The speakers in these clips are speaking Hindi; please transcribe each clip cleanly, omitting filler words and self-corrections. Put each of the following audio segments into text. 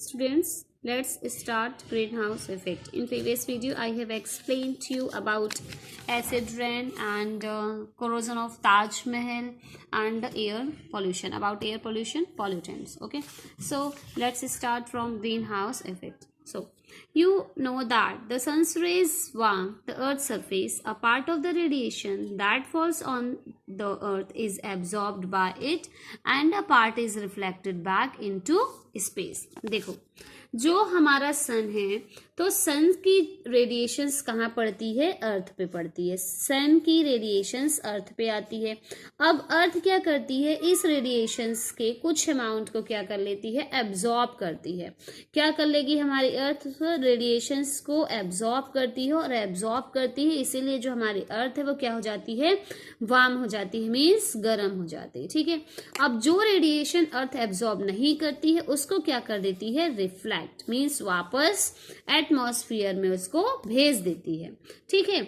Students, let's start greenhouse effect. In previous video, I have explained to you about acid rain and corrosion of Taj Mahal and air pollution, about air pollution pollutants. Okay, so let's start from greenhouse effect. So you know that the sun's rays warm the earth's surface. A part of the radiation that falls on the earth is absorbed by it and a part is reflected back into space. देखो जो हमारा सन है तो सन की रेडिएशंस कहाँ पड़ती है? अर्थ पे पड़ती है। सन की रेडिएशंस अर्थ पे आती है। अब अर्थ क्या करती है? इस रेडिएशंस के कुछ अमाउंट को क्या कर लेती है? एब्जॉर्ब करती है। क्या कर लेगी हमारी अर्थ? रेडिएशंस को एब्जॉर्ब करती है और एब्जॉर्ब करती है, इसीलिए जो हमारी अर्थ है वो क्या हो जाती है? वार्म हो जाती है, मीन्स गर्म हो जाती है। ठीक है, अब जो रेडिएशन अर्थ एब्जॉर्ब नहीं करती है उसको क्या कर देती है? रिफ्लेक्ट, मीन्स वापस एटमॉस्फेयर में उसको भेज देती है। ठीक है,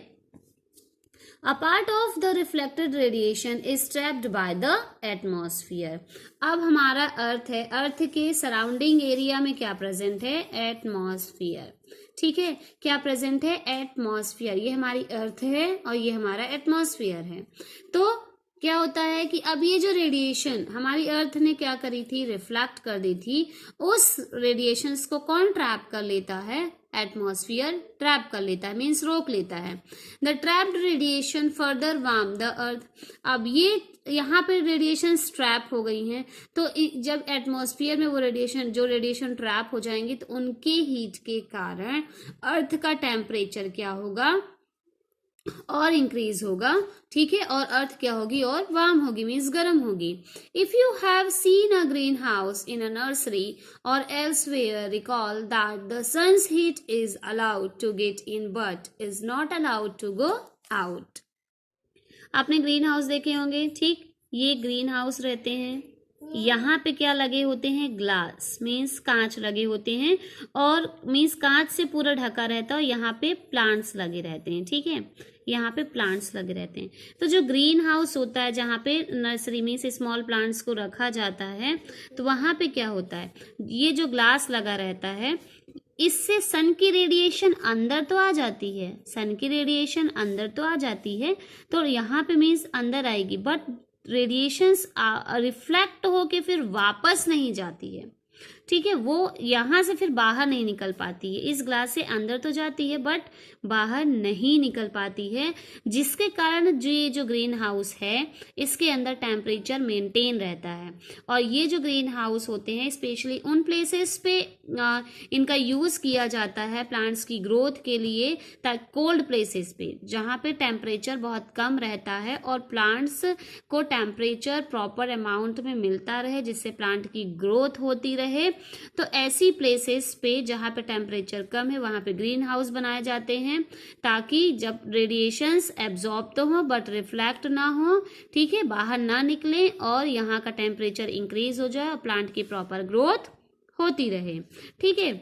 A part of the reflected radiation is trapped by the atmosphere. अब हमारा अर्थ है, अर्थ के सराउंडिंग एरिया में क्या प्रेजेंट है? एटमॉस्फेयर। ठीक है, क्या प्रेजेंट है? एटमॉस्फेयर। ये हमारी अर्थ है और ये हमारा एटमॉस्फेयर है। तो क्या होता है कि अब ये जो रेडिएशन हमारी अर्थ ने क्या करी थी? रिफ्लेक्ट कर दी थी। उस रेडिएशंस को कौन ट्रैप कर लेता है? एटमॉस्फेयर ट्रैप कर लेता है, मीन्स रोक लेता है। The trapped radiation further warm the earth. अब ये यहाँ पे रेडिएशन ट्रैप हो गई हैं, तो जब एटमॉस्फेयर में वो रेडिएशन ट्रैप हो जाएंगे तो उनके हीट के कारण अर्थ का टेम्परेचर क्या होगा? और इंक्रीज होगा। ठीक है, और अर्थ क्या होगी? और वार्म होगी, मीन्स गर्म होगी। If you have seen a greenhouse in a nursery or elsewhere, recall that the sun's heat is allowed to get in but is not allowed to go out. आपने ग्रीन हाउस देखे होंगे। ठीक, ये ग्रीन हाउस रहते हैं, यहाँ पे क्या लगे होते हैं? ग्लास, मीन्स कांच लगे होते हैं, और मीन्स कांच से पूरा ढका रहता है और यहाँ पे प्लांट्स लगे रहते हैं। ठीक है, यहाँ पे प्लांट्स लगे रहते हैं। तो जो ग्रीन हाउस होता है जहाँ पे नर्सरी में से स्मॉल प्लांट्स को रखा जाता है, तो वहाँ पे क्या होता है? ये जो ग्लास लगा रहता है, इससे सन की रेडिएशन अंदर तो आ जाती है, सन की रेडिएशन अंदर तो आ जाती है, तो यहाँ पे मीन्स अंदर आएगी, बट रेडिएशंस रिफ्लेक्ट होके फिर वापस नहीं जाती है। ठीक है, वो यहाँ से फिर बाहर नहीं निकल पाती है। इस ग्लास से अंदर तो जाती है बट बाहर नहीं निकल पाती है, जिसके कारण जो ये जो ग्रीन हाउस है इसके अंदर टेम्परेचर मेंटेन रहता है। और ये जो ग्रीन हाउस होते हैं स्पेशली उन प्लेसेस पे इनका यूज़ किया जाता है प्लांट्स की ग्रोथ के लिए, कोल्ड प्लेसेस पे जहाँ पे टेम्परेचर बहुत कम रहता है और प्लांट्स को टेम्परेचर प्रॉपर अमाउंट में मिलता रहे, जिससे प्लांट की ग्रोथ होती रहे। तो ऐसी प्लेसेस पे जहाँ पे टेम्परेचर कम है वहाँ पे ग्रीन हाउस बनाए जाते हैं, ताकि जब रेडिएशंस एब्जॉर्ब तो हो बट रिफ्लेक्ट ना हो, ठीक है, बाहर ना निकले और यहाँ का टेम्परेचर इंक्रीज हो जाए और प्लांट की प्रॉपर ग्रोथ होती रहे। ठीक है,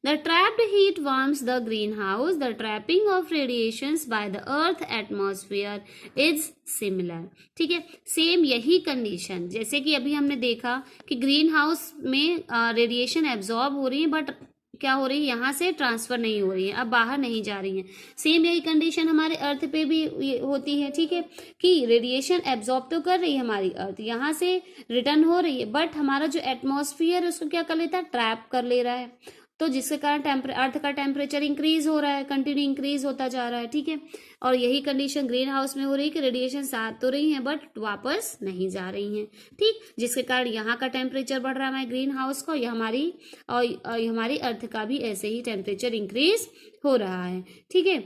The trapped heat warms the greenhouse. The trapping of radiations by the earth atmosphere is similar. ठीक है, सेम यही कंडीशन जैसे कि अभी हमने देखा कि ग्रीन हाउस में रेडिएशन एब्जॉर्ब हो रही है बट क्या हो रही है? यहाँ से ट्रांसफर नहीं हो रही है, अब बाहर नहीं जा रही है। सेम यही कंडीशन हमारे अर्थ पे भी होती है। ठीक है, कि रेडिएशन एब्जॉर्ब तो कर रही है हमारी अर्थ, यहाँ से रिटर्न हो रही है, बट हमारा जो एटमॉस्फेयर है उसको क्या कर लेता है? ट्रैप कर ले रहा है, तो जिसके कारण अर्थ का टेम्परेचर इंक्रीज हो रहा है, कंटिन्यू इंक्रीज होता जा रहा है। ठीक है, और यही कंडीशन ग्रीन हाउस में हो रही है कि रेडिएशन साथ तो रही हैं बट वापस नहीं जा रही हैं। ठीक, जिसके कारण यहाँ का टेम्परेचर बढ़ रहा है ग्रीन हाउस का, या हमारी अर्थ का भी ऐसे ही टेम्परेचर इंक्रीज हो रहा है। ठीक है,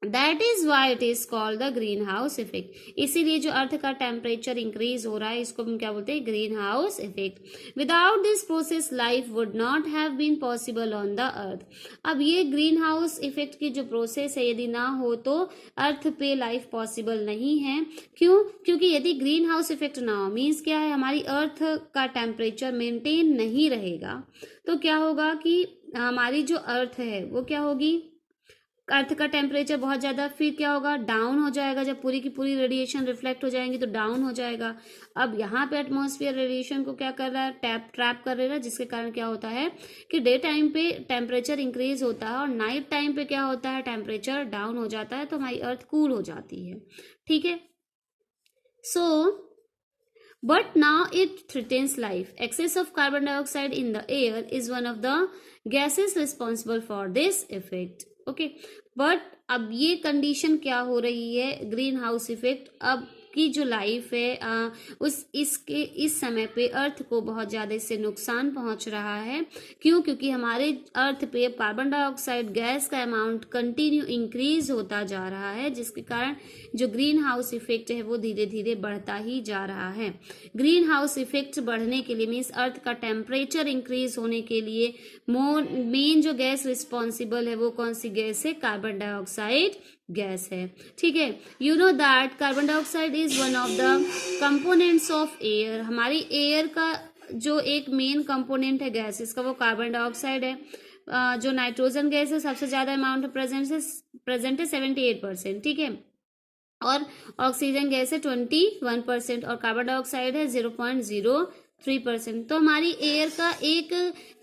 that is why it is called the greenhouse effect. इसीलिए जो अर्थ का टेम्परेचर इंक्रीज हो रहा है इसको हम क्या बोलते हैं? Greenhouse effect. Without this process life would not have been possible on the earth. अब ये ग्रीन हाउस इफेक्ट की जो प्रोसेस है यदि ना हो तो अर्थ पे लाइफ पॉसिबल नहीं है। क्यों? क्योंकि यदि ग्रीन हाउस इफेक्ट ना हो, मीन्स क्या है, हमारी अर्थ का टेम्परेचर मेंटेन नहीं रहेगा, तो क्या होगा कि हमारी जो अर्थ है वो क्या होगी? अर्थ का टेम्परेचर बहुत ज़्यादा, फिर क्या होगा, डाउन हो जाएगा। जब पूरी की पूरी रेडिएशन रिफ्लेक्ट हो जाएंगी तो डाउन हो जाएगा। अब यहाँ पे एटमॉस्फेयर रेडिएशन को क्या कर रहा है, ट्रैप कर रहा है, जिसके कारण क्या होता है कि डे टाइम पे टेम्परेचर इंक्रीज होता है और नाइट टाइम पे क्या होता है, टेम्परेचर डाउन हो जाता है, तो हमारी अर्थ कूल हो जाती है। ठीक है, सो but now it threatens life. Excess of carbon dioxide in the air is one of the gases responsible for this effect. Okay, but अब ये कंडीशन क्या हो रही है, ग्रीन हाउस इफेक्ट अब की जो लाइफ है इस समय पे अर्थ को बहुत ज्यादा इससे नुकसान पहुंच रहा है। क्यों? क्योंकि हमारे अर्थ पे कार्बन डाइऑक्साइड गैस का अमाउंट कंटिन्यू इंक्रीज होता जा रहा है, जिसके कारण जो ग्रीन हाउस इफेक्ट है वो धीरे धीरे बढ़ता ही जा रहा है। ग्रीन हाउस इफेक्ट बढ़ने के लिए मीन्स अर्थ का टेम्परेचर इंक्रीज होने के लिए मेन जो गैस रिस्पॉन्सिबल है वो कौन सी गैस है, कार्बन डाइऑक्साइड गैस है। ठीक है, you know that carbon dioxide is one of the components of air. हमारी एयर का जो एक मेन कंपोनेंट है गैस इसका वो कार्बन डाइऑक्साइड है। जो नाइट्रोजन गैस है सबसे ज्यादा अमाउंट प्रेजेंट है 78%। ठीक है, और ऑक्सीजन गैस है 21% और कार्बन डाइऑक्साइड है 0.03%। तो हमारी एयर का एक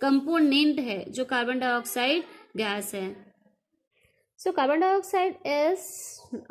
कंपोनेंट है जो कार्बन डाइऑक्साइड गैस है। So carbon dioxide is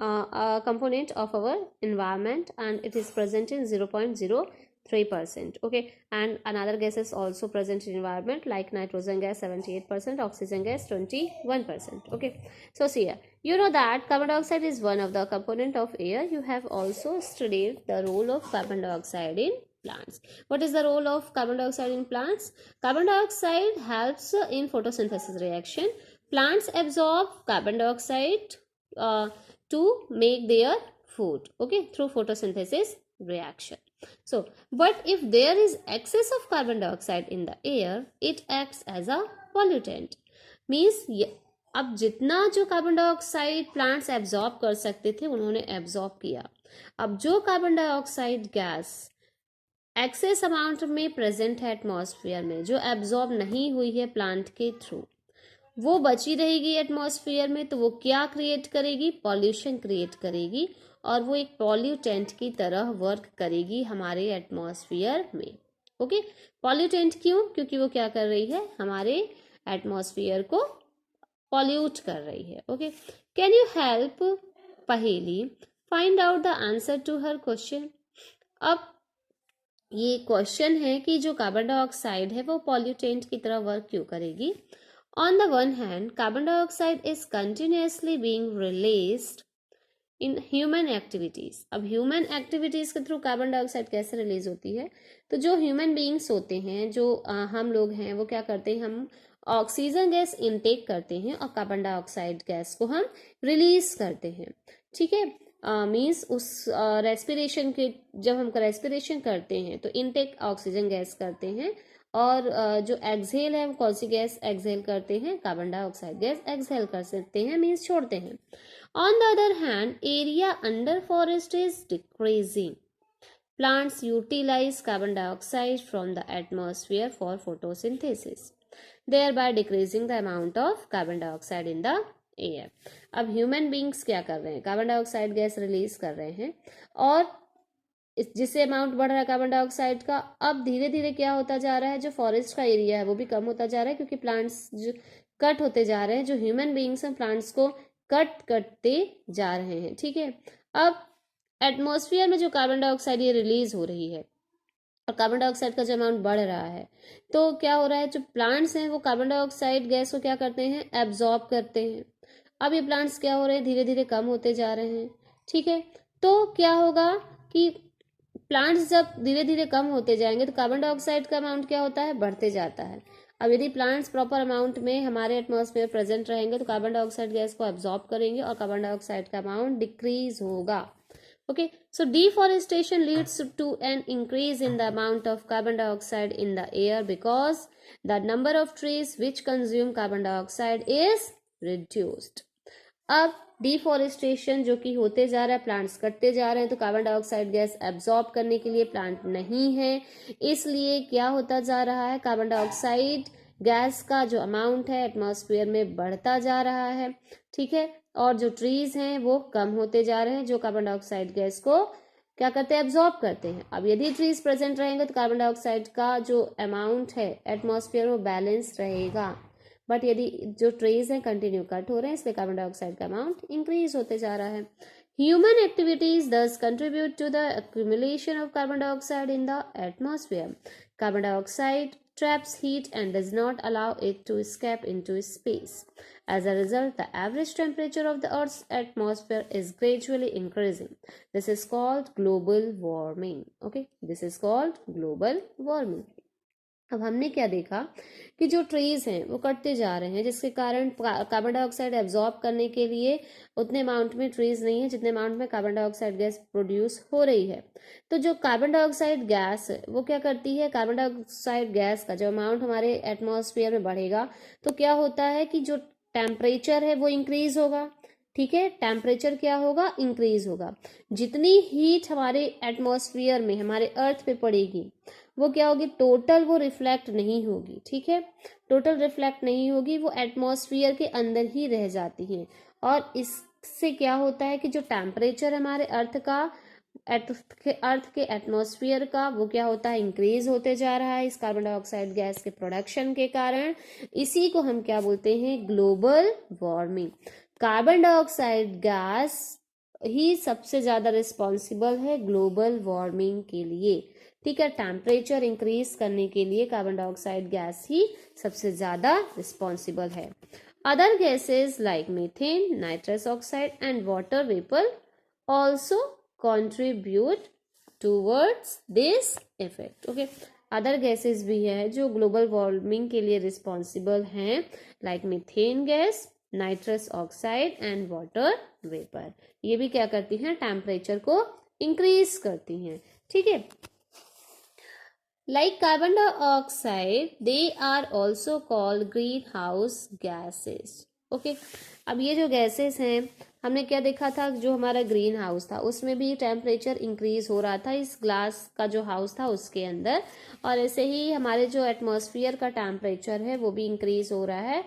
a component of our environment and it is present in 0.03%. Okay, and another gas is also present in environment like nitrogen gas 78%, oxygen gas 21%. Okay, so see here, you know that carbon dioxide is one of the component of air. You have also studied the role of carbon dioxide in plants. What is the role of carbon dioxide in plants? Carbon dioxide helps in photosynthesis reaction. Plants absorb carbon dioxide to make their food, okay, through photosynthesis reaction. So but if there is excess of carbon dioxide in the air, it acts as a pollutant. Means अब जितना जो कार्बन डाइऑक्साइड प्लांट्स एब्जॉर्ब कर सकते थे उन्होंने एब्जॉर्ब किया। अब जो carbon dioxide gas excess amount में प्रेजेंट है एटमॉस्फेयर में, जो एब्जॉर्ब नहीं हुई है प्लांट के थ्रू, वो बची रहेगी एटमॉस्फेयर में, तो वो क्या क्रिएट करेगी, पॉल्यूशन क्रिएट करेगी और वो एक पॉल्यूटेंट की तरह वर्क करेगी हमारे एटमॉस्फेयर में। ओके, पॉल्यूटेंट क्यों? क्योंकि वो क्या कर रही है, हमारे एटमॉस्फेयर को पॉल्यूट कर रही है। Okay, can you help Paheli find out the answer to her question. अब ये क्वेश्चन है कि जो कार्बन डाइऑक्साइड है वो पॉल्यूटेंट की तरह वर्क क्यों करेगी। On the one hand, carbon dioxide is continuously being released in human activities. अब ह्यूमन एक्टिविटीज के थ्रू कार्बन डाइऑक्साइड कैसे रिलीज होती है, तो जो ह्यूमन बीइंग्स होते हैं, जो हम लोग हैं, वो क्या करते हैं, हम ऑक्सीजन गैस इनटेक करते हैं और कार्बन डाइऑक्साइड गैस को हम रिलीज करते हैं। ठीक है, मीन्स उस रेस्पिरेशन के, जब हम रेस्पिरेशन करते हैं तो इनटेक ऑक्सीजन गैस करते हैं और जो एक्सहेल है वो कौन सी गैस एक्सहेल करते हैं, कार्बन डाइऑक्साइड गैस एक्सहेल कर सकते हैं, मीन्स छोड़ते हैं। On the other hand, area under forest is decreasing. Plants utilize carbon dioxide from the atmosphere for photosynthesis, thereby decreasing the amount of carbon dioxide in the air. अब ह्यूमन बींग्स क्या कर रहे हैं, कार्बन डाइऑक्साइड गैस रिलीज कर रहे हैं और जिससे अमाउंट बढ़ रहा है कार्बन डाइऑक्साइड का। अब धीरे धीरे क्या होता जा रहा है, जो फॉरेस्ट का एरिया है वो भी कम होता जा रहा है, क्योंकि प्लांट्स जो कट होते जा रहे हैं, जो ह्यूमन बींग्स हैं प्लांट्स को कट करते जा रहे हैं। ठीक है, अब एटमॉस्फेयर में जो कार्बन डाइऑक्साइड ये रिलीज हो रही है और कार्बन डाइऑक्साइड का जो अमाउंट बढ़ रहा है, तो क्या हो रहा है, जो प्लांट्स हैं वो कार्बन डाइऑक्साइड गैस को क्या करते हैं, एब्जॉर्ब करते हैं। अब ये प्लांट्स क्या हो रहे हैं, धीरे धीरे कम होते जा रहे हैं। ठीक है, तो क्या होगा कि प्लांट्स जब धीरे धीरे कम होते जाएंगे तो कार्बन डाइऑक्साइड का अमाउंट क्या होता है, बढ़ते जाता है। अब यदि प्लांट्स प्रॉपर अमाउंट में हमारे एटमॉस्फेयर प्रेजेंट रहेंगे तो कार्बन डाइऑक्साइड गैस को एब्जॉर्ब करेंगे और कार्बन डाइऑक्साइड का अमाउंट डिक्रीज होगा। Okay, so deforestation leads to an increase in the amount of carbon dioxide in the air because the number of trees which consume carbon dioxide is reduced. अब डिफॉरेस्टेशन जो कि होते जा रहा है, प्लांट्स कटते जा रहे हैं, तो कार्बन डाइऑक्साइड गैस एब्जॉर्ब करने के लिए प्लांट नहीं है, इसलिए क्या होता जा रहा है, कार्बन डाइऑक्साइड गैस का जो अमाउंट है एटमॉस्फेयर में बढ़ता जा रहा है, ठीक है, और जो ट्रीज हैं वो कम होते जा रहे हैं, जो कार्बन डाइऑक्साइड गैस को क्या करते हैं, एब्जॉर्ब करते हैं। अब यदि ट्रीज प्रेजेंट रहेंगे तो कार्बन डाइऑक्साइड का जो अमाउंट है एटमॉस्फेयर में बैलेंस रहेगा, बट यदि जो ट्रीज हैं कंटिन्यू कट हो रहे हैं, इसलिए कार्बन डाइऑक्साइड का अमाउंट इंक्रीज होते जा रहा है। Human activities thus contribute to the accumulation of carbon dioxide in the atmosphere. Carbon dioxide traps heat and does not allow it to escape into space. As a result, the average temperature of the Earth's atmosphere is gradually increasing. This is called global warming. Okay, this is called global warming. अब हमने क्या देखा कि जो ट्रीज हैं वो कटते जा रहे हैं, जिसके कारण कार्बन डाइऑक्साइड एब्जॉर्ब करने के लिए उतने अमाउंट में ट्रीज नहीं है जितने अमाउंट में कार्बन डाइऑक्साइड गैस प्रोड्यूस हो रही है। तो जो कार्बन डाइऑक्साइड गैस है वो क्या करती है, कार्बन डाइऑक्साइड गैस का जो अमाउंट हमारे एटमॉस्फेयर में बढ़ेगा तो क्या होता है कि जो टेम्परेचर है वो इंक्रीज होगा, ठीक है, टेम्परेचर क्या होगा, इंक्रीज होगा। जितनी हीट हमारे एटमॉस्फेयर में हमारे अर्थ पे पड़ेगी वो क्या होगी, टोटल वो रिफ्लेक्ट नहीं होगी, ठीक है, टोटल रिफ्लेक्ट नहीं होगी, वो एटमॉस्फेयर के अंदर ही रह जाती है। और इससे क्या होता है कि जो टेम्परेचर हमारे अर्थ के एटमॉस्फेयर का वो क्या होता है, इंक्रीज होते जा रहा है इस कार्बन डाइऑक्साइड गैस के प्रोडक्शन के कारण। इसी को हम क्या बोलते हैं, global warming. Carbon dioxide gas ही सबसे ज्यादा रिस्पॉन्सिबल है ग्लोबल वार्मिंग के लिए, ठीक है, टेम्परेचर इंक्रीज करने के लिए कार्बन डाइऑक्साइड गैस ही सबसे ज्यादा रिस्पॉन्सिबल है। Other gases like methane, nitrous oxide and water vapour also contribute towards this effect. Okay, other gases भी है जो ग्लोबल वार्मिंग के लिए रिस्पॉन्सिबल हैं, like methane gas, nitrous oxide and water vapour. ये भी क्या करती हैं, टेम्परेचर को इंक्रीज करती हैं, ठीक है। Like carbon dioxide, they are also called greenhouse gases. Okay, अब ये जो गैसेस हैं हमने क्या देखा था, जो हमारा ग्रीन हाउस था उसमें भी टेम्परेचर इंक्रीज हो रहा था इस ग्लास का जो हाउस था उसके अंदर, और ऐसे ही हमारे जो एटमॉस्फेयर का टेम्परेचर है वो भी इंक्रीज हो रहा है।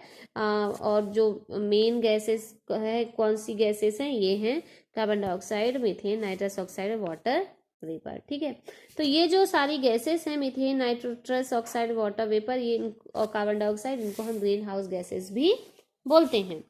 और जो मेन गैसेस है, कौन सी गैसेस हैं, ये हैं carbon dioxide, methane, nitrous oxide और वाटर वेपर, ठीक है। तो ये जो सारी गैसेस हैं, methane, nitrous oxide, water vapour, ये और कार्बन डाइऑक्साइड, इनको हम ग्रीन हाउस गैसेस भी बोलते हैं।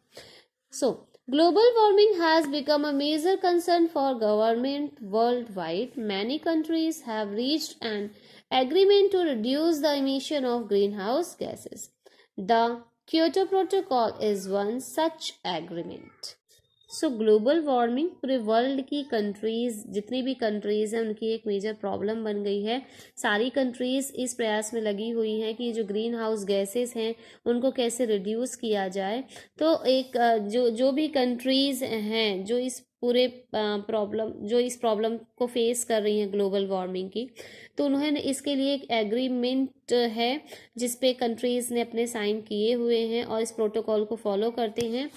So global warming has become a major concern for government worldwide. Many countries have reached an agreement to reduce the emission of greenhouse gases. The Kyoto protocol is one such agreement. So global warming पूरे वर्ल्ड की कंट्रीज, जितनी भी कंट्रीज हैं उनकी एक मेजर प्रॉब्लम बन गई है। सारी कंट्रीज इस प्रयास में लगी हुई हैं कि जो ग्रीन हाउस गैसेस हैं उनको कैसे रिड्यूस किया जाए। तो एक जो भी कंट्रीज हैं जो इस प्रॉब्लम को फेस कर रही हैं ग्लोबल वार्मिंग की, तो उन्होंने इसके लिए एक एग्रीमेंट है जिसपे कंट्रीज ने अपने साइन किए हुए हैं और इस प्रोटोकॉल को फॉलो करते हैं,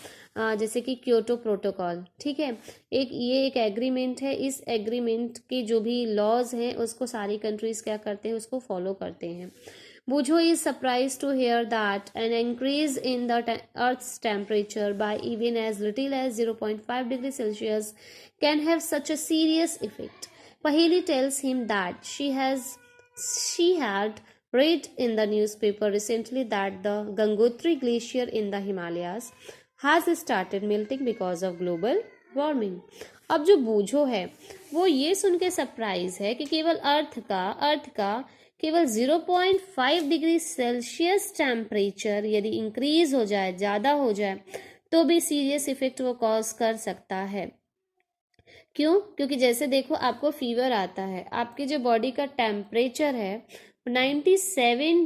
जैसे कि क्योटो प्रोटोकॉल, ठीक है। ये एक एग्रीमेंट है, इस एग्रीमेंट के जो भी लॉज हैं उसको सारी कंट्रीज क्या करते हैं, उसको फॉलो करते हैं। Bujo is surprised to hear that an increase in the Earth's temperature by even as little as 0.5 degrees Celsius can have such a serious effect. Paheli tells him that she had read in the newspaper recently that the Gangotri Glacier in the Himalayas has started melting because of global warming. अब जो बूझो है वो ये सुन के सरप्राइज है कि केवल अर्थ का केवल 0.5 डिग्री सेल्सियस टेम्परेचर यदि इंक्रीज हो जाए, ज़्यादा हो जाए, तो भी सीरियस इफेक्ट वो कॉज कर सकता है। क्यों? क्योंकि जैसे देखो आपको फीवर आता है, आपकी जो बॉडी का टेम्परेचर है 97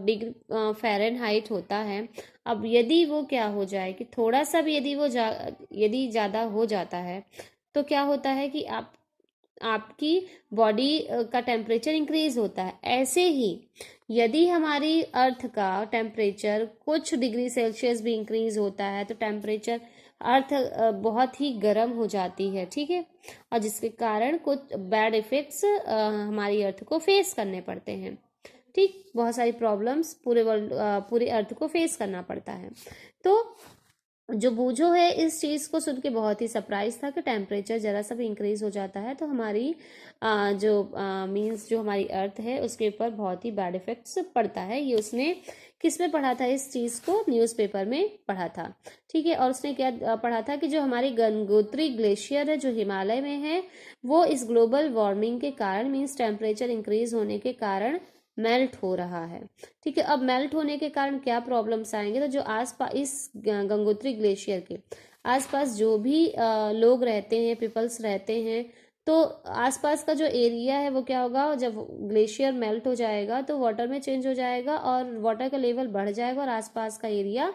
डिग्री फ़ारेनहाइट होता है। अब यदि वो क्या हो जाए कि थोड़ा सा भी यदि ज़्यादा हो जाता है तो क्या होता है कि आपकी बॉडी का टेम्परेचर इंक्रीज होता है। ऐसे ही यदि हमारी अर्थ का टेम्परेचर कुछ डिग्री सेल्सियस भी इंक्रीज होता है तो टेम्परेचर अर्थ बहुत ही गर्म हो जाती है, ठीक है, और जिसके कारण कुछ बैड इफेक्ट्स हमारी अर्थ को फेस करने पड़ते हैं। ठीक, बहुत सारी प्रॉब्लम्स पूरे वर्ल्ड पूरे अर्थ को फेस करना पड़ता है। तो जो बूझो है इस चीज़ को सुन के बहुत ही सरप्राइज था कि टेम्परेचर जरा सा भी इंक्रीज हो जाता है तो हमारी जो मीन्स जो हमारी अर्थ है उसके ऊपर बहुत ही बैड इफेक्ट्स पड़ता है। ये उसने किस में पढ़ा था, इस चीज़ को न्यूज़पेपर में पढ़ा था। ठीक है, और उसने क्या पढ़ा था कि जो हमारी गंगोत्री ग्लेशियर है जो हिमालय में है वो इस ग्लोबल वार्मिंग के कारण मीन्स टेम्परेचर इंक्रीज होने के कारण मेल्ट हो रहा है। ठीक है, अब मेल्ट होने के कारण क्या प्रॉब्लम्स आएंगे, तो जो आसपास इस गंगोत्री ग्लेशियर के आसपास जो भी लोग रहते हैं, पीपल्स रहते हैं, तो आसपास का जो एरिया है वो क्या होगा, जब ग्लेशियर मेल्ट हो जाएगा तो वाटर में चेंज हो जाएगा और वाटर का लेवल बढ़ जाएगा और आसपास का एरिया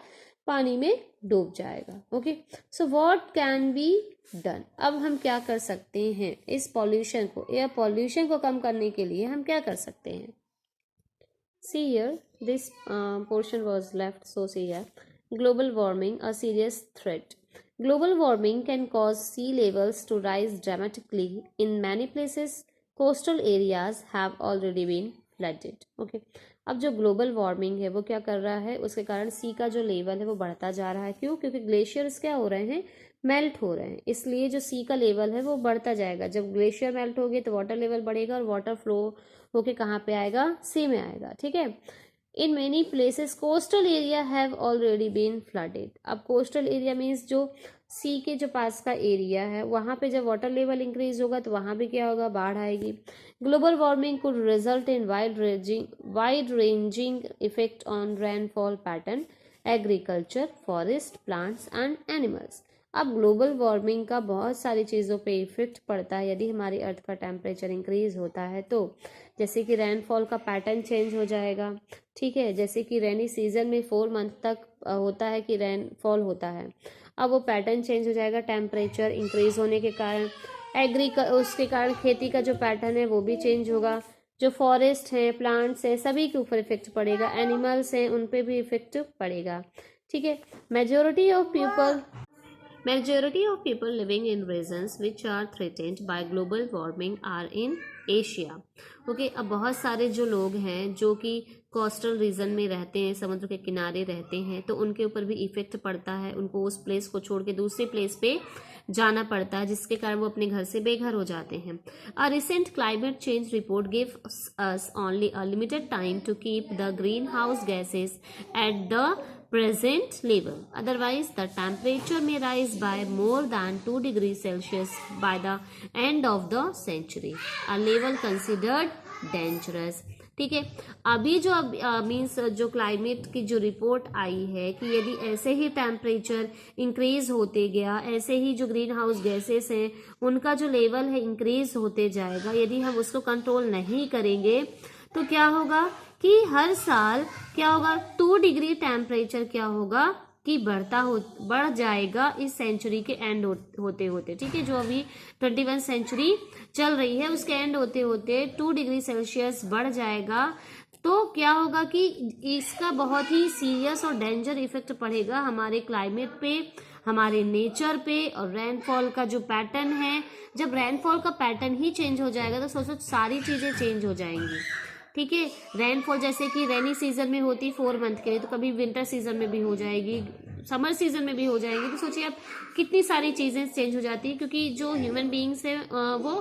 पानी में डूब जाएगा। Okay, so what can be done, अब हम क्या कर सकते हैं इस पॉल्यूशन को, एयर पॉल्यूशन को कम करने के लिए हम क्या कर सकते हैं। See here, this portion was left. So see here, global warming, a serious threat. Global warming can cause sea levels to rise dramatically. In many places, coastal areas have already been flooded. Okay. अब जो ग्लोबल वार्मिंग है वो क्या कर रहा है, उसके कारण सी का जो लेवल है वो बढ़ता जा रहा है। क्यों? क्योंकि ग्लेशियर्स क्या हो रहे हैं, मेल्ट हो रहे हैं, इसलिए जो सी का लेवल है वो बढ़ता जाएगा। जब ग्लेशियर मेल्ट होगी तो वाटर लेवल बढ़ेगा और वाटर फ्लो होके कहाँ पे आएगा, सी में आएगा। ठीक है, in many places coastal area have already been flooded. अब कोस्टल एरिया मीन्स जो सी के जो पास का एरिया है वहाँ पे जब वाटर लेवल इंक्रीज होगा तो वहाँ भी क्या होगा, बाढ़ आएगी। Global warming could result in wide ranging effect on rainfall pattern, agriculture, forest, plants and animals. अब ग्लोबल वार्मिंग का बहुत सारी चीज़ों पे इफेक्ट पड़ता है यदि हमारी अर्थ का टेम्परेचर इंक्रीज होता है तो, जैसे कि रेनफॉल का पैटर्न चेंज हो जाएगा। ठीक है, जैसे कि रेनी सीजन में 4 मंथ तक होता है कि रेनफॉल होता है, अब वो पैटर्न चेंज हो जाएगा टेम्परेचर इंक्रीज होने के कारण। उसके कारण खेती का जो पैटर्न है वो भी चेंज होगा। जो फॉरेस्ट हैं, प्लांट्स हैं, सभी के ऊपर इफेक्ट पड़ेगा, एनिमल्स हैं उन पे भी इफेक्ट पड़ेगा। ठीक है, majority of people living in regions which are threatened by global warming are in Asia. Okay, अब बहुत सारे जो लोग हैं जो कि कोस्टल रीजन में रहते हैं, समुद्र के किनारे रहते हैं, तो उनके ऊपर भी इफेक्ट पड़ता है। उनको उस प्लेस को छोड़ के दूसरे प्लेस पे जाना पड़ता है जिसके कारण वो अपने घर से बेघर हो जाते हैं। A recent climate change report give us only a limited time to keep the greenhouse gases at the present level, otherwise the temperature may rise by more than 2 degrees Celsius by the end of the century, a level considered dangerous. ठीक है, अभी जो मीन्स जो क्लाइमेट की जो रिपोर्ट आई है कि यदि ऐसे ही टेम्परेचर इंक्रीज होते गया, ऐसे ही जो ग्रीन हाउस गैसेस हैं उनका जो लेवल है इंक्रीज होते जाएगा, यदि हम उसको कंट्रोल नहीं करेंगे तो क्या होगा कि हर साल क्या होगा, 2 डिग्री टेम्परेचर क्या होगा कि बढ़ जाएगा इस सेंचुरी के एंड होते होते। ठीक है, जो अभी 21 सेंचुरी चल रही है उसके एंड होते होते 2 डिग्री सेल्सियस बढ़ जाएगा। तो क्या होगा कि इसका बहुत ही सीरियस और डेंजर इफेक्ट पड़ेगा हमारे क्लाइमेट पे, हमारे नेचर पे, और रेनफॉल का जो पैटर्न है, जब रेनफॉल का पैटर्न ही चेंज हो जाएगा तो सोचो सारी चीजें चेंज हो जाएंगी। ठीक है, रेनफॉल जैसे कि रेनी सीजन में होती 4 मंथ के लिए, तो कभी विंटर सीजन में भी हो जाएगी, समर सीजन में भी हो जाएगी। तो सोचिए आप कितनी सारी चीजें चेंज हो जाती है, क्योंकि जो ह्यूमन बीइंग्स है वो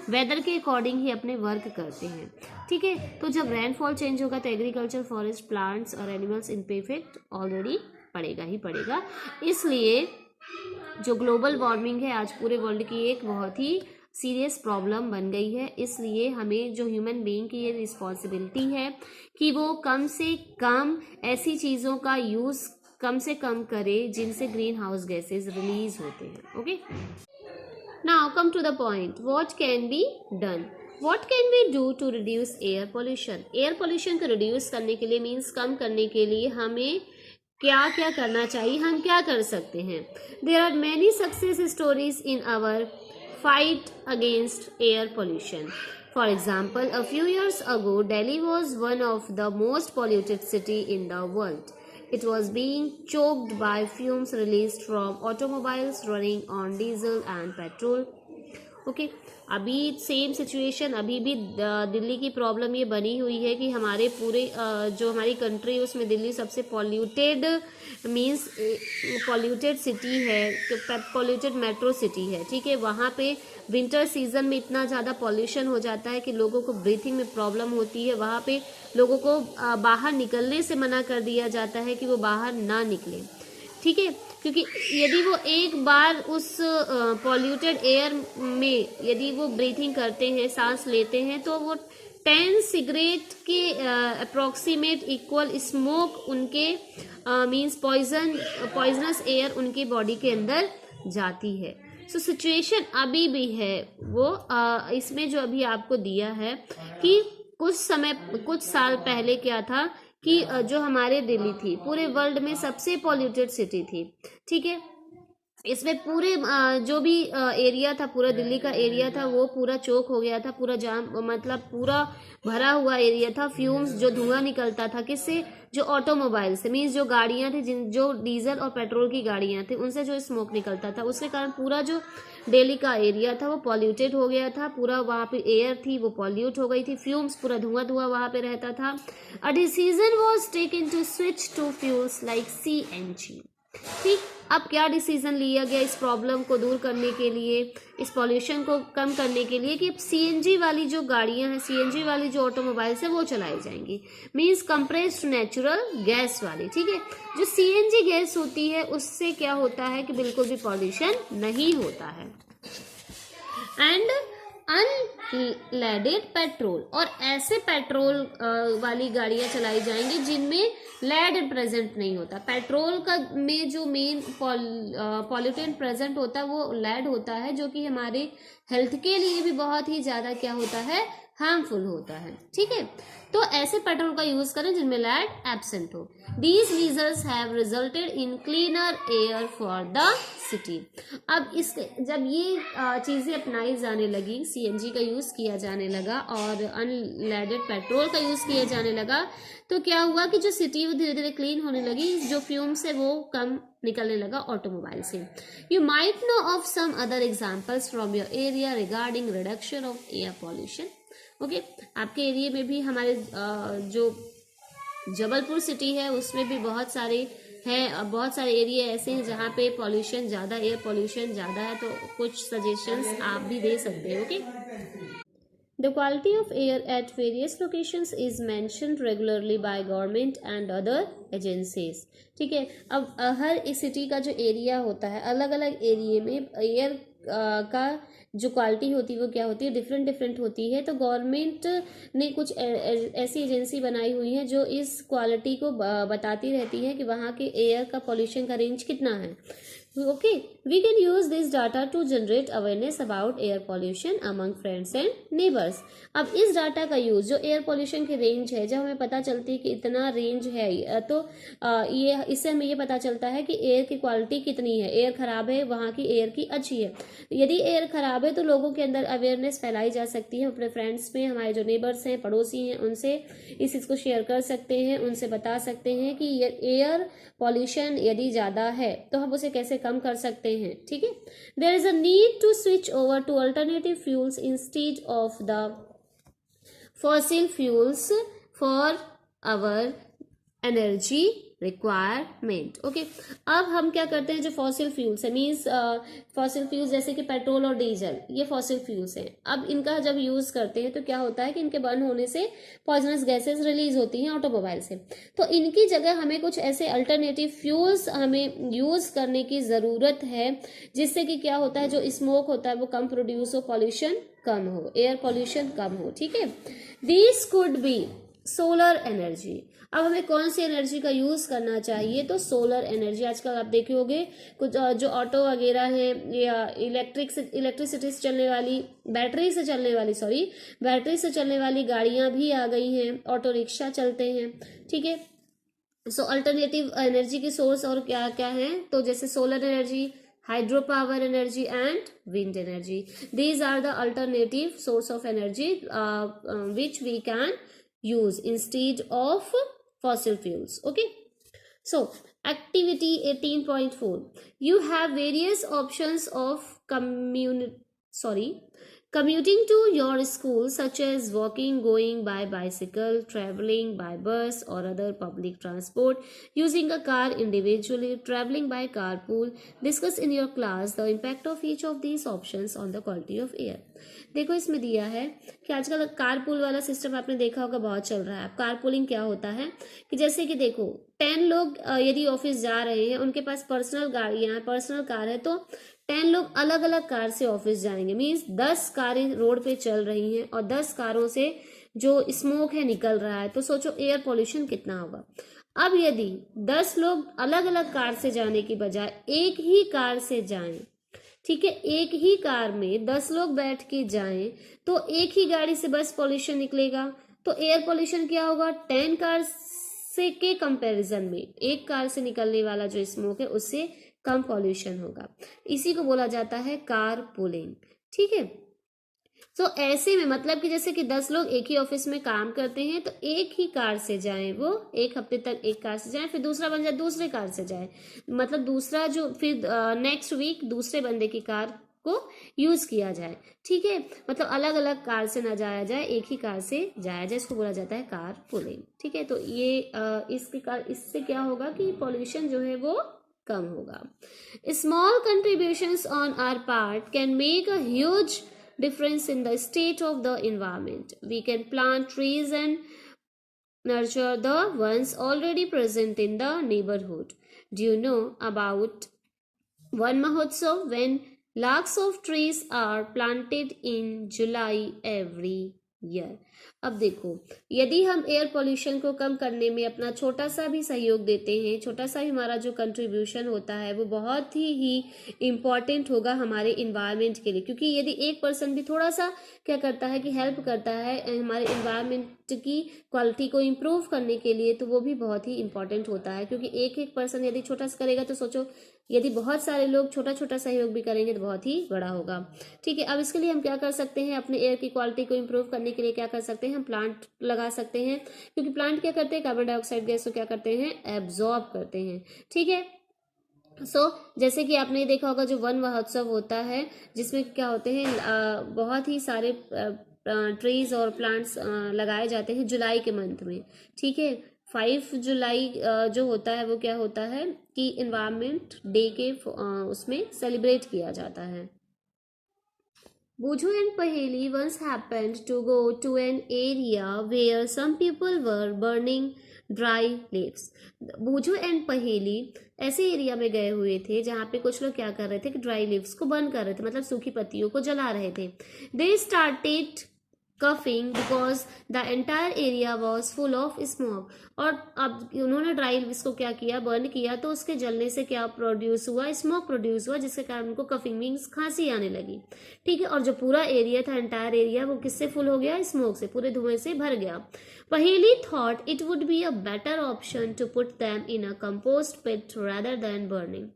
वेदर के अकॉर्डिंग ही अपने वर्क करते हैं। ठीक है, तो जब रेनफॉल चेंज होगा तो एग्रीकल्चर, फॉरेस्ट, प्लांट्स और एनिमल्स इन पे इफेक्ट ऑलरेडी पड़ेगा ही पड़ेगा। इसलिए जो ग्लोबल वार्मिंग है आज पूरे वर्ल्ड की एक बहुत ही सीरियस प्रॉब्लम बन गई है। इसलिए हमें जो ह्यूमन बीइंग की ये रिस्पॉन्सिबिलिटी है कि वो कम से कम ऐसी चीज़ों का यूज़ कम से कम करे जिनसे ग्रीन हाउस गैसेज रिलीज होते हैं। Okay, now come to the point, what can be done. What can we do to reduce air pollution. Air pollution को रिड्यूस करने के लिए मीन्स कम करने के लिए हमें क्या क्या करना चाहिए, हम क्या कर सकते हैं। There are many success stories in our fight against air pollution. For example, a few years ago, Delhi was one of the most polluted city in the world. It was being choked by fumes released from automobiles running on diesel and petrol. Okay, अभी सेम सिचुएशन अभी भी दिल्ली की प्रॉब्लम ये बनी हुई है कि हमारे पूरे जो हमारी कंट्री है उसमें दिल्ली सबसे पॉल्यूटेड मीन्स पॉल्यूटेड सिटी है, पॉल्यूटेड मेट्रो सिटी है, ठीक है। वहाँ पे विंटर सीजन में इतना ज़्यादा पॉल्यूशन हो जाता है कि लोगों को ब्रीथिंग में प्रॉब्लम होती है। वहाँ पे लोगों को बाहर निकलने से मना कर दिया जाता है कि वो बाहर ना निकलें, ठीक है, क्योंकि यदि वो एक बार उस पॉल्यूटेड एयर में यदि वो ब्रीथिंग करते हैं, सांस लेते हैं, तो वो 10 सिगरेट के अप्रोक्सीमेट इक्वल स्मोक उनके मींस पॉइजनस एयर उनकी बॉडी के अंदर जाती है। सो सिचुएशन अभी भी है वो इसमें जो अभी आपको दिया है कि कुछ साल पहले क्या था कि जो हमारे दिल्ली थी पूरे वर्ल्ड में सबसे पॉल्यूटेड सिटी थी, ठीक है। इसमें पूरे जो भी एरिया था, पूरा दिल्ली का एरिया था, वो पूरा चोक हो गया था, पूरा जाम, मतलब पूरा भरा हुआ एरिया था। फ्यूम्स जो धुआं निकलता था किससे, जो ऑटोमोबाइल से, मीन्स जो गाड़ियां थी, जो डीजल और पेट्रोल की गाड़ियां थी, उनसे जो स्मोक निकलता था, उसके कारण पूरा जो दिल्ली का एरिया था वो पॉल्यूटेड हो गया था। पूरा वहाँ पे एयर थी वो पॉल्यूट हो गई थी, फ्यूम्स पूरा धुआं धुआं वहाँ पे रहता था। A decision was taken to switch to fuels like CNG, ठीक। अब क्या डिसीजन लिया गया इस प्रॉब्लम को दूर करने के लिए, इस पॉल्यूशन को कम करने के लिए, कि CNG वाली जो गाड़ियां हैं, CNG वाली जो ऑटोमोबाइल्स है वो चलाई जाएंगी, मींस कंप्रेस्ड नेचुरल गैस वाली, ठीक है। जो CNG गैस होती है उससे क्या होता है कि बिल्कुल भी पॉल्यूशन नहीं होता है। एंड अनलेडेड पेट्रोल, और ऐसे पेट्रोल वाली गाड़ियां चलाई जाएंगी जिनमें लेड प्रेजेंट नहीं होता। पेट्रोल का में जो मेन पॉल्यूटेंट प्रेजेंट होता है वो लेड होता है, जो कि हमारे हेल्थ के लिए भी बहुत ही ज्यादा क्या होता है, हार्मफुल होता है, ठीक है। तो ऐसे पेट्रोल का यूज करें जिनमें लेड एब्सेंट हो। These measures have resulted in cleaner air for the city. अब इस जब ये चीजें अपनाई जाने लगी, CNG का यूज किया जाने लगा और अनलेडेड पेट्रोल का यूज किया जाने लगा, तो क्या हुआ कि जो सिटी वो धीरे धीरे क्लीन होने लगी, जो फ्यूम्स है वो कम निकलने लगा ऑटोमोबाइल से। You might know of some other examples from your area regarding reduction of air pollution. Okay, आपके एरिया में भी हमारे जो जबलपुर सिटी है उसमें भी बहुत सारे एरिया ऐसे हैं जहाँ पे पॉल्यूशन ज़्यादा, एयर पॉल्यूशन ज़्यादा है, तो कुछ सजेशंस आप भी दे सकते हो। Okay, the quality of air at various locations is mentioned regularly by government and other agencies, ठीक है। अब हर इस सिटी का जो एरिया होता है, अलग अलग एरिया में एयर का जो क्वालिटी होती है वो क्या होती है, डिफरेंट डिफरेंट होती है। तो गवर्नमेंट ने कुछ ऐसी एजेंसी बनाई हुई है जो इस क्वालिटी को बताती रहती है कि वहाँ के एयर का पॉल्यूशन का रेंज कितना है। Okay, we can use this data to generate awareness about air pollution among friends and neighbours. अब इस डाटा का यूज, जो एयर पॉल्यूशन की रेंज है, जब हमें पता चलती है कि इतना रेंज है, तो ये इससे हमें ये पता चलता है कि एयर की क्वालिटी कितनी है, एयर खराब है, वहाँ की एयर की अच्छी है। यदि एयर खराब है तो लोगों के अंदर अवेयरनेस फैलाई जा सकती है, अपने फ्रेंड्स में, हमारे जो नेबर्स हैं, पड़ोसी हैं, उनसे इस चीज़ को शेयर कर सकते हैं, उनसे बता सकते हैं कि एयर पॉल्यूशन यदि ज़्यादा है तो हम उसे कैसे कम कर सकते हैं, ठीक है। There is a need to switch over to alternative fuels instead of the fossil fuels for our energy requirement. Okay, अब हम क्या करते हैं, जो फॉसिल फ्यूल्स है, मीन्स फॉसिल फ्यूल्स जैसे कि पेट्रोल और डीजल, ये फॉसिल फ्यूल्स हैं। अब इनका जब यूज करते हैं तो क्या होता है कि इनके बर्न होने से पॉइजनस गैसेस रिलीज होती हैं ऑटोमोबाइल से। तो इनकी जगह हमें कुछ ऐसे अल्टरनेटिव फ्यूल्स हमें यूज करने की जरूरत है, जिससे कि क्या होता है, जो स्मोक होता है वो कम प्रोड्यूस हो, पॉल्यूशन कम हो, एयर पॉल्यूशन कम हो, ठीक है। These could be solar energy. अब हमें कौन सी एनर्जी का यूज करना चाहिए, तो सोलर एनर्जी। आजकल आप देखे होंगे कुछ जो ऑटो वगैरह है या इलेक्ट्रिसिटी से चलने वाली, बैटरी से चलने वाली गाड़ियां भी आ गई हैं, ऑटो रिक्शा चलते हैं, ठीक है। सो अल्टरनेटिव एनर्जी की सोर्स और क्या क्या है, तो जैसे solar energy, hydro power energy and wind energy. These are the alternative source of energy which we can use instead of fossil fuels. Okay, so activity 18.4, you have various options of commuting to your school, such as walking, going by bicycle, traveling by bus or other public transport, using a car individually, traveling by carpool. Discuss in your class the impact of each of these options on the quality of air. देखो इसमें दिया है कि आजकल कारपूल वाला सिस्टम आपने देखा होगा बहुत चल रहा है। अब कारपूलिंग क्या होता है कि जैसे कि देखो 10 लोग यदि ऑफिस जा रहे हैं, उनके पास पर्सनल गाड़ियां हैं, पर्सनल कार है, तो 10 लोग अलग अलग कार से ऑफिस जाएंगे। मीन्स 10 कारें रोड पे चल रही हैं और 10 कारों से जो स्मोक है निकल रहा है, तो सोचो एयर पोल्यूशन कितना होगा। अब यदि 10 लोग अलग अलग कार से जाने की बजाय एक ही कार से जाएं, ठीक है, एक ही कार में 10 लोग बैठ के जाएं, तो एक ही गाड़ी से बस पोल्यूशन निकलेगा, तो एयर पोल्यूशन क्या होगा, 10 कार से के कंपैरिजन में एक कार से निकलने वाला जो स्मोक है उससे कम पॉल्यूशन होगा। इसी को बोला जाता है कार पूलिंग। ठीक है, तो ऐसे में मतलब कि जैसे कि 10 लोग एक ही ऑफिस में काम करते हैं, तो एक ही कार से जाएं, वो एक हफ्ते तक एक कार से जाएं, फिर दूसरा बंदा दूसरे कार से जाए, मतलब दूसरा जो फिर नेक्स्ट वीक दूसरे बंदे की कार को यूज किया जाए। ठीक है, मतलब अलग अलग कार से ना जाया जाए, एक ही कार से जाया जाए, इसको बोला जाता है कार पूलिंग। ठीक है, तो ये इससे क्या होगा कि पॉल्यूशन जो है वो कम होगा। Small contributions on our part can make a huge difference in the state of the environment. We can plant trees and nurture the ones already present in the neighborhood. Do you know about Van Mahotsav, when lakhs of trees are planted in July every year? अब देखो, यदि हम एयर पोल्यूशन को कम करने में अपना छोटा सा भी सहयोग देते हैं, छोटा सा ही हमारा जो कंट्रीब्यूशन होता है वो बहुत ही इम्पॉर्टेंट होगा हमारे इन्वायरमेंट के लिए, क्योंकि यदि एक पर्सन भी थोड़ा सा क्या करता है कि हेल्प करता है हमारे इन्वायरमेंट की क्वालिटी को इम्प्रूव करने के लिए, तो वो भी बहुत ही इंपॉर्टेंट होता है। क्योंकि एक एक पर्सन यदि छोटा सा करेगा, तो सोचो यदि बहुत सारे लोग छोटा छोटा सहयोग भी करेंगे तो बहुत ही बड़ा होगा। ठीक है, अब इसके लिए हम क्या कर सकते हैं, अपने एयर की क्वालिटी को इम्प्रूव करने के लिए क्या कर सकते हैं, हम प्लांट लगा सकते हैं, क्योंकि प्लांट क्या करते हैं, कार्बन डाइऑक्साइड गैस को क्या करते हैं, एब्जॉर्ब करते हैं। ठीक है, जैसे कि आपने देखा होगा जो वन महोत्सव होता है, जिसमें क्या होते हैं बहुत ही सारे ट्रीज और प्लांट्स लगाए जाते हैं जुलाई के मंथ में। ठीक है, 5 जुलाई जो होता है वो क्या होता है कि एनवायरनमेंट डे के उसमें सेलिब्रेट किया जाता है। Buju and Paheli once happened to go to an area where some people were burning dry leaves. बूझू एंड पहेली ऐसे एरिया में गए हुए थे जहाँ पे कुछ लोग क्या कर रहे थे कि ड्राई लीव्स को बर्न कर रहे थे, मतलब सूखी पत्तियों को जला रहे थे। They started coughing because the entire area was full of smoke. और अब उन्होंने ड्राई लीव्स को क्या किया, बर्न किया, तो उसके जलने से क्या प्रोड्यूस हुआ, स्मोक प्रोड्यूस हुआ, जिसके कारण उनको कफिंग मीन्स खांसी आने लगी। ठीक है, और जो पूरा एरिया था, एंटायर एरिया, वो किससे फुल हो गया, स्मोक से, पूरे धुएं से भर गया। Paheli thought it would be a better option to put them in a compost pit rather than burning.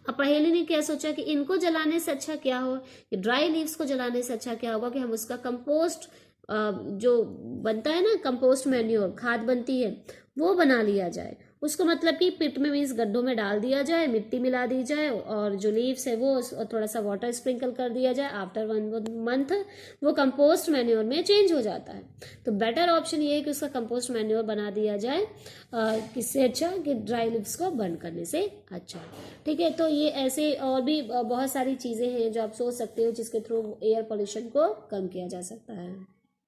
अब पहेली ने क्या सोचा कि इनको जलाने से अच्छा क्या हो, ड्राई लीव्स को जलाने से अच्छा क्या होगा कि हम उसका कंपोस्ट जो बनता है ना, कंपोस्ट मैन्योर, खाद बनती है, वो बना लिया जाए। उसको मतलब कि पिट में मीन्स गड्ढों में डाल दिया जाए, मिट्टी मिला दी जाए, और जो लीव्स है वो थोड़ा सा वाटर स्प्रिंकल कर दिया जाए। आफ्टर 1 मंथ वो कंपोस्ट मैन्योर में चेंज हो जाता है। तो बेटर ऑप्शन ये है कि उसका कंपोस्ट मैन्योर बना दिया जाए, किससे अच्छा कि ड्राई लीव्स को बर्न करने से अच्छा। ठीक है, तो ये ऐसे और भी बहुत सारी चीज़ें हैं जो आप सोच सकते हो जिसके थ्रू एयर पोल्यूशन को कम किया जा सकता है।